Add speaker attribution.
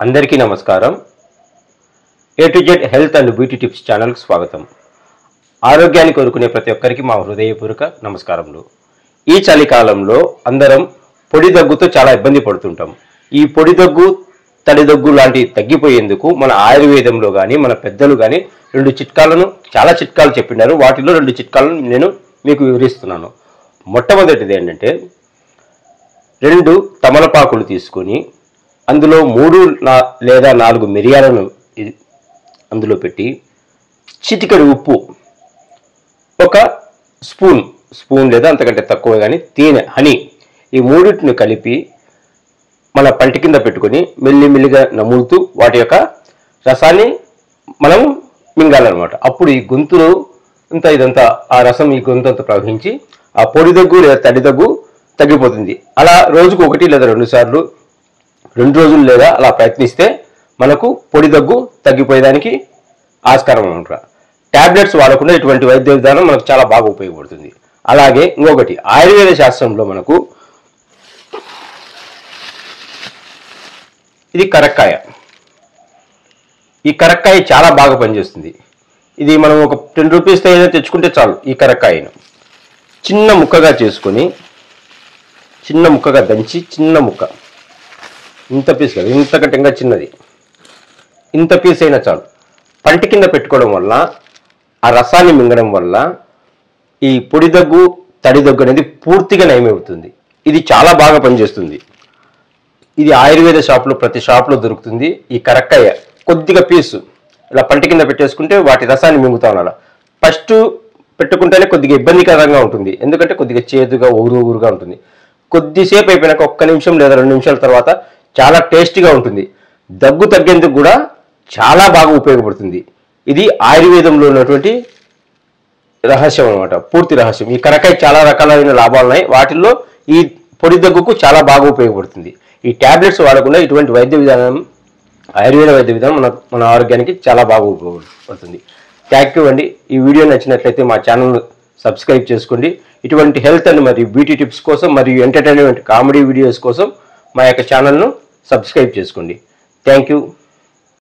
Speaker 1: అందరికీ నమస్కారం. A to Z health and beauty tips ఛానల్కి స్వాగతం. ఆరోగ్యాన్ని కోరుకునే ప్రతి ఒక్కరికి మా హృదయపూర్వక నమస్కారములు. ఈ చలికాలంలో అందరం పొడి దగ్గుతో చాలా ఇబ్బంది పడుతుంటాం. ఈ పొడి దగ్గు, తడి దగ్గు లాంటివి తగ్గిపోయేందుకు మన ఆయుర్వేదంలో కానీ మన పెద్దలు కానీ చాలా చిట్కాలు చెప్పినారు. వాటిలో 2 చిట్కాలను నేను మీకు వివరిస్తున్నాను. మొట్టమొదటిది ఏంటంటే 2 తమలపాకులు తీసుకొని అందులో 3 లేదా 4 మిరియాలను అందులో పెట్టి చిటికెడు ఉప్పు, ఒక స్పూన్ లేదా అంతకంటే తక్కువ కానీ తేనె, హనీ, ఈ మూడింటిని కలిపి మన పంటి కింద పెట్టుకొని మెల్లిమెల్లిగా నములుతూ వాటి యొక్క రసాన్ని మనం మింగాలన్నమాట. అప్పుడు ఈ గొంతులో ఇదంతా ఆ రసం ఈ గొంతు అంతా ప్రవహించి ఆ పొడి దగ్గు లేదా తడి దగ్గు తగ్గిపోతుంది. అలా రోజుకు 1 లేదా 2 సార్లు 2 రోజులు లేదా అలా ప్రయత్నిస్తే మనకు పొడి దగ్గు తగ్గిపోయేదానికి ఆస్కారం అనమాట. టాబ్లెట్స్ వాడకుండా ఇటువంటి వైద్య విధానం మనకు చాలా బాగా ఉపయోగపడుతుంది. అలాగే ఇంకొకటి, ఆయుర్వేద శాస్త్రంలో మనకు ఇది కరక్కాయ. ఈ కరక్కాయ చాలా బాగా పనిచేస్తుంది. ఇది మనం ఒక 10 రూపీస్ అయినా తెచ్చుకుంటే చాలు. ఈ కరక్కాయను చిన్న ముక్కగా చేసుకొని, చిన్న ముక్కగా దంచి, చిన్న ముక్క, ఇంత పీస్ కాదు, ఇంతకంటే ఇంకా చిన్నది, ఇంత పీస్ అయినా చాలు, పంటి కింద పెట్టుకోవడం వల్ల ఆ రసాన్ని మింగడం వల్ల ఈ పొడి దగ్గు, తడి దగ్గు అనేది పూర్తిగా నయమవుతుంది. ఇది చాలా బాగా పనిచేస్తుంది. ఇది ఆయుర్వేద షాప్లో ప్రతి షాప్లో దొరుకుతుంది. ఈ కరక్కాయ కొద్దిగా పీసు ఇలా పంటి కింద పెట్టేసుకుంటే వాటి రసాన్ని మింగుతాం. అలా ఫస్ట్ పెట్టుకుంటేనే కొద్దిగా ఇబ్బందికరంగా ఉంటుంది, ఎందుకంటే కొద్దిగా చేదుగా ఊరుగా ఉంటుంది. కొద్దిసేపు అయిపోయినాక 1 నిమిషం లేదా 2 నిమిషాల తర్వాత చాలా టేస్టీగా ఉంటుంది. దగ్గు తగ్గేందుకు కూడా చాలా బాగా ఉపయోగపడుతుంది. ఇది ఆయుర్వేదంలో ఉన్నటువంటి రహస్యం అనమాట, పూర్తి రహస్యం. ఈ కరకాయ చాలా రకాలైన లాభాలు ఉన్నాయి. వాటిల్లో ఈ పొడి దగ్గుకు చాలా బాగా ఉపయోగపడుతుంది. ఈ టాబ్లెట్స్ వాడకుండా ఇటువంటి వైద్య విధానం, ఆయుర్వేద వైద్య విధానం మన ఆరోగ్యానికి చాలా బాగా ఉపయోగపడుతుంది. థ్యాంక్ యూ అండి. ఈ వీడియో నచ్చినట్లయితే మా ఛానల్ సబ్స్క్రైబ్ చేసుకోండి. ఇటువంటి హెల్త్ అండ్ మరియు బ్యూటీ టిప్స్ కోసం మరియు ఎంటర్టైన్మెంట్ కామెడీ వీడియోస్ కోసం మా యొక్క ఛానల్ను సబ్స్క్రైబ్ చేసుకోండి. Thank you.